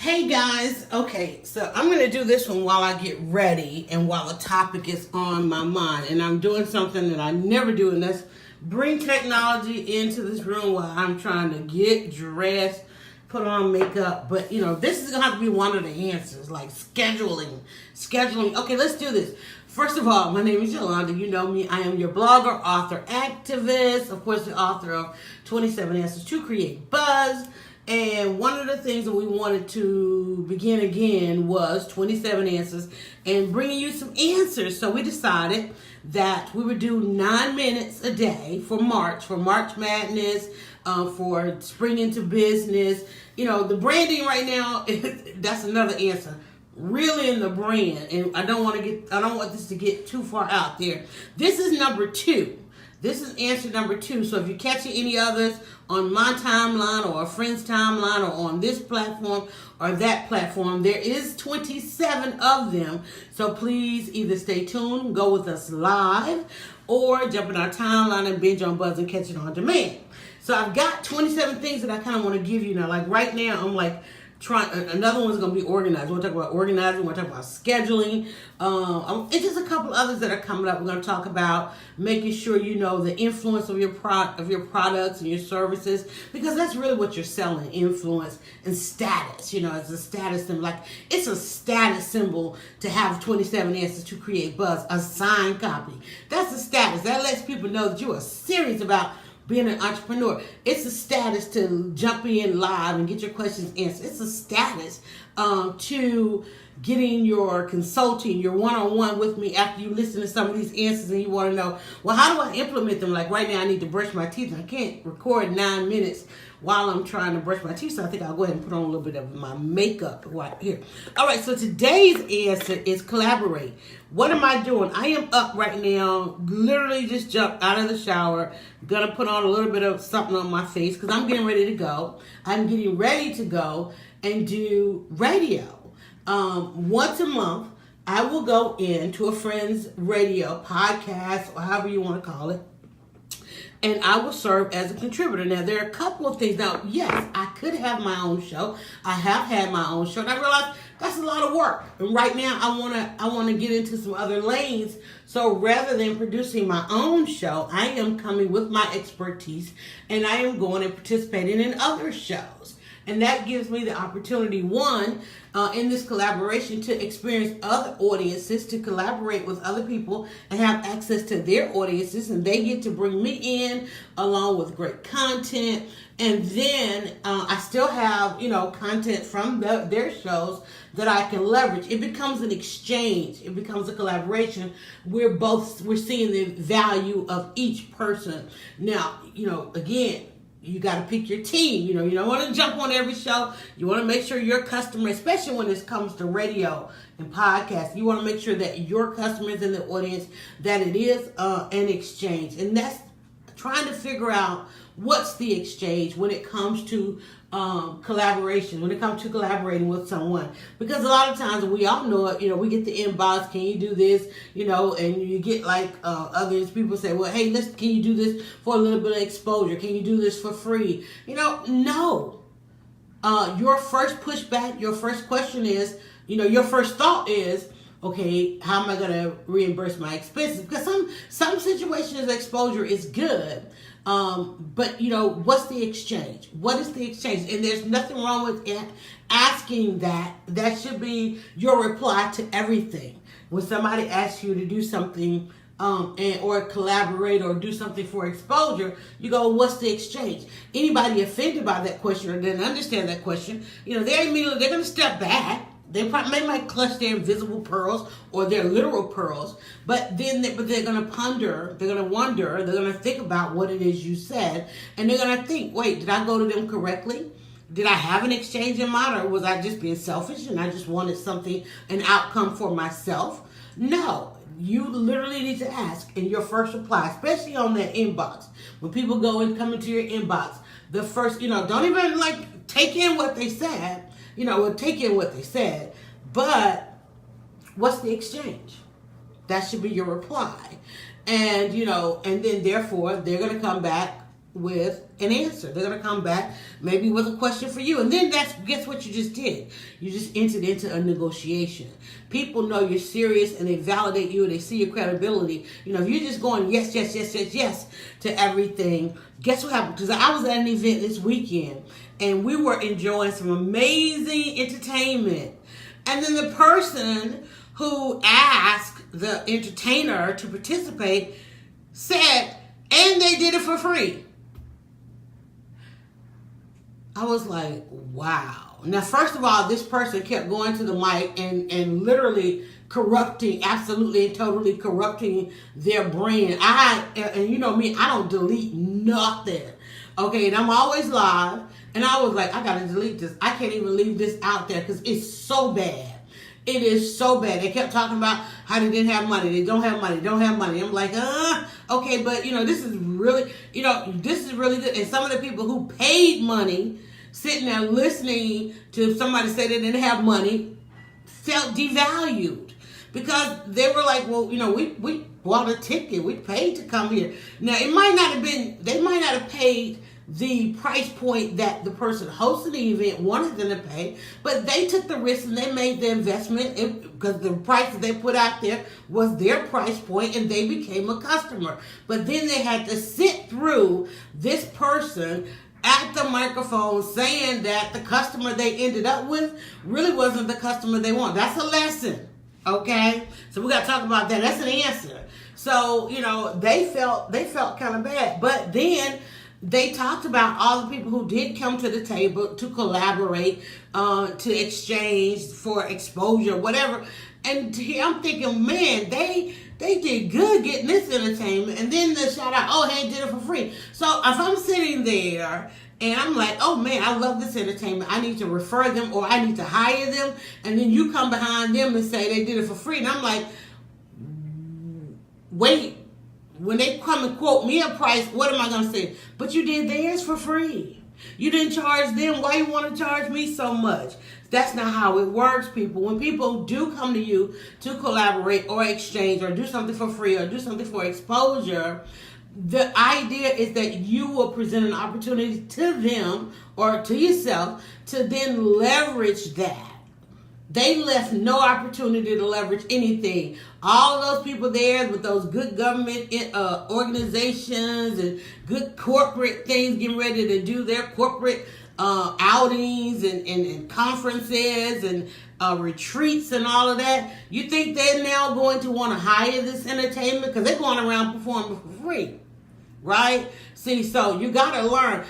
Hey guys, okay, so I'm going to do this one while I get ready and while the topic is on my mind. And I'm doing something that I never do, and that's bring technology into this room while I'm trying to get dressed, put on makeup. But, this is going to have to be one of the answers, like scheduling. Okay, let's do this. First of all, my name is Yolanda. You know me. I am your blogger, author, activist. Of course, the author of 27 Answers to Create Buzz. And one of the things that we wanted to begin again was 27 answers and bringing you some answers. So we decided that we would do 9 minutes a day for March Madness, for spring into business. The branding right now, that's another answer. Really in the brand. And I don't want this to get too far out there. This is number 2. This is answer number 2. So if you catch any others on my timeline or a friend's timeline or on this platform or that platform, there is 27 of them. So please either stay tuned, go with us live, or jump in our timeline and binge on Buzz and catch it on demand. So I've got 27 things that I kind of want to give you now. Like right now, I'm like, another one's going to be organized. We're going to talk about organizing. We're going to talk about scheduling. It's just a couple others that are coming up. We're going to talk about making sure you know the influence of your products and your services, because that's really what you're selling: influence and status. It's a status symbol. Like, it's a status symbol to have 27 answers to create buzz, a signed copy. That's a status. That lets people know that you are serious about being an entrepreneur. It's a status to jump in live and get your questions answered. It's a status to getting your consulting, your one-on-one with me after you listen to some of these answers and you want to know, well, how do I implement them? Like right now, I need to brush my teeth. I can't record 9 minutes while I'm trying to brush my teeth, so I think I'll go ahead and put on a little bit of my makeup right here. All right, so today's answer is collaborate. What am I doing? I am up right now, literally just jumped out of the shower, gonna put on a little bit of something on my face because I'm getting ready to go. I'm getting ready to go and do radio. Once a month, I will go into a friend's radio podcast, or however you want to call it, and I will serve as a contributor. Now, there are a couple of things. Now, yes, I could have my own show. I have had my own show, and I realized that's a lot of work. And right now, I want to get into some other lanes. So rather than producing my own show, I am coming with my expertise, and I am going and participating in other shows. And that gives me the opportunity, one, in this collaboration, to experience other audiences, to collaborate with other people and have access to their audiences. And they get to bring me in along with great content. And then I still have, content from their shows that I can leverage. It becomes an exchange. It becomes a collaboration. We're seeing the value of each person. Now, again, you got to pick your team. You don't want to jump on every show. You want to make sure your customer, especially when it comes to radio and podcasts, you want to make sure that your customers in the audience, that it is an exchange. And that's trying to figure out what's the exchange when it comes to collaboration, when it comes to collaborating with someone. Because a lot of times, we all know it, we get the inbox, can you do this? And you get like others, people say, well, hey, can you do this for a little bit of exposure? Can you do this for free? No. Your first pushback, your first question is, your first thought is, okay, how am I going to reimburse my expenses? Because some situations, exposure is good. But what's the exchange? What is the exchange? And there's nothing wrong with asking that. That should be your reply to everything. When somebody asks you to do something, or collaborate or do something for exposure, you go, what's the exchange? Anybody offended by that question or didn't understand that question, they're going to step back. They might clutch their invisible pearls or their literal pearls, but they're going to ponder, they're going to wonder, they're going to think about what it is you said, and they're going to think, wait, did I go to them correctly? Did I have an exchange in mind, or was I just being selfish and I just wanted an outcome for myself? No, you literally need to ask in your first reply, especially on that inbox. When people come into your inbox, the first, don't even take in what they said. Take in what they said, but what's the exchange? That should be your reply. And, and then therefore, they're going to come back with an answer. They're going to come back maybe with a question for you. And then guess what you just did? You just entered into a negotiation. People know you're serious and they validate you and they see your credibility. If you're just going yes, yes, yes, yes, yes to everything, guess what happened? Because I was at an event this weekend and we were enjoying some amazing entertainment. And then the person who asked the entertainer to participate said, and they did it for free. I was like, wow. Now, first of all, this person kept going to the mic and literally absolutely and totally corrupting their brand. And you know me, I don't delete nothing. Okay, and I'm always live. And I was like, I got to delete this. I can't even leave this out there because it's so bad. It is so bad. They kept talking about how they didn't have money. They don't have money. Don't have money. I'm like, okay, but this is really, this is really good. And some of the people who paid money, sitting there listening to somebody say they didn't have money, felt devalued because they were like, well, we bought a ticket. We paid to come here. Now, they might not have paid the price point that the person hosting the event wanted them to pay, but they took the risk and they made the investment because the price that they put out there was their price point and they became a customer. But then they had to sit through this person at the microphone saying that the customer they ended up with really wasn't the customer they want. That's a lesson, okay? So we got to talk about that. That's an answer. So, they felt kind of bad. But then they talked about all the people who did come to the table to collaborate, to exchange for exposure, whatever. And I'm thinking, man, they did good getting this entertainment. And then the shout out, oh, hey, did it for free. So if I'm sitting there and I'm like, oh, man, I love this entertainment. I need to refer them or I need to hire them. And then you come behind them and say they did it for free. And I'm like, wait. When they come and quote me a price, what am I going to say? But you did theirs for free. You didn't charge them. Why you want to charge me so much? That's not how it works, people. When people do come to you to collaborate or exchange or do something for free or do something for exposure, the idea is that you will present an opportunity to them or to yourself to then leverage that. They left no opportunity to leverage anything. All those people there with those good government organizations and good corporate things getting ready to do their corporate outings and conferences and retreats and all of that. You think they're now going to want to hire this entertainment? Because they're going around performing for free. Right? See, so you got to learn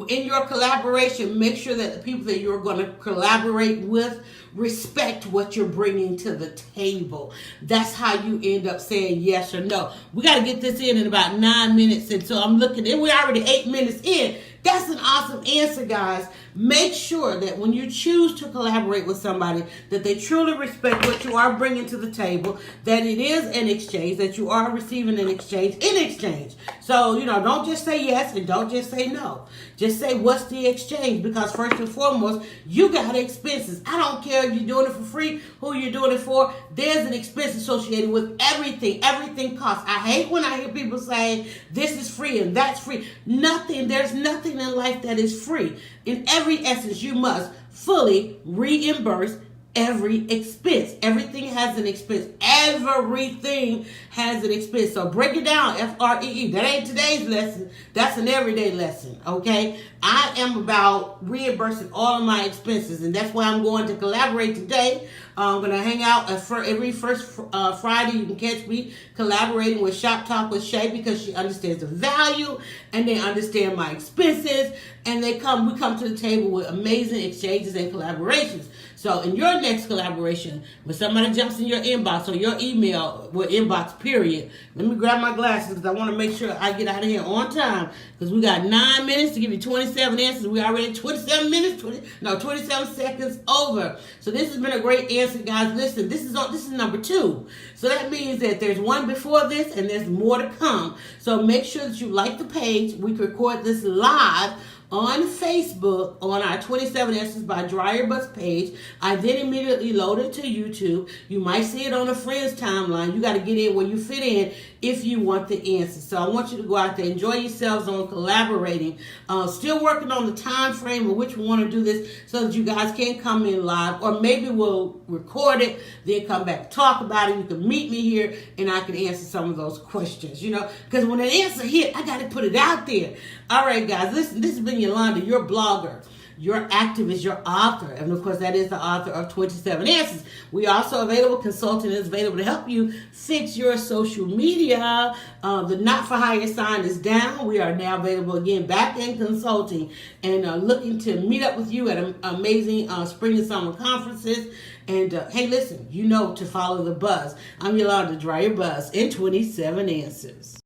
in your collaboration, make sure that the people that you're going to collaborate with respect what you're bringing to the table. That's how you end up saying yes or no. We got to get this in about 9 minutes. And so I'm looking, and we're already 8 minutes in. That's an awesome answer, guys. Make sure that when you choose to collaborate with somebody, that they truly respect what you are bringing to the table, that it is an exchange, that you are receiving an exchange in exchange. So, don't just say yes and don't just say no. Just say, what's the exchange? Because first and foremost, you got expenses. I don't care if you're doing it for free, who you're doing it for. There's an expense associated with everything. Everything costs. I hate when I hear people say, this is free and that's free. There's nothing in life that is free. In every essence, you must fully reimburse every expense. Everything has an expense. Everything has an expense. So break it down, FREE. That ain't today's lesson. That's an everyday lesson, okay? I am about reimbursing all of my expenses, and that's why I'm going to collaborate today. I'm going to hang out every first Friday. You can catch me collaborating with Shop Talk with Shay because she understands the value and they understand my expenses, and we come to the table with amazing exchanges and collaborations. So in your next collaboration, when somebody jumps in your inbox or your email, inbox period, let me grab my glasses because I want to make sure I get out of here on time because we got 9 minutes to give you 27 answers. We already 27 minutes, 27 seconds over. So this has been a great answer, guys. Listen, this is number 2. So that means that there's one before this and there's more to come. So make sure that you like the page. We record this live on Facebook on our 27 Answers by DryerBuzz page. I then immediately load it to YouTube. You might see it on a friend's timeline. You got to get in where you fit in if you want the answers. So I want you to go out there, enjoy yourselves on collaborating. Still working on the time frame of which we want to do this so that you guys can come in live, or maybe we'll record it, then come back, talk about it. You can meet me here and I can answer some of those questions, because when an answer hit, I got to put it out there. All right, guys, listen, this has been Yolanda, your blogger, your activist, your author, and of course that is the author of 27 Answers. We also available, consulting is available to help you fix your social media. The not for hire sign is down. We are now available again, back in consulting, and looking to meet up with you at amazing spring and summer conferences. And hey, listen, to follow the buzz. I'm Yolanda, DryerBuzz, in 27 Answers.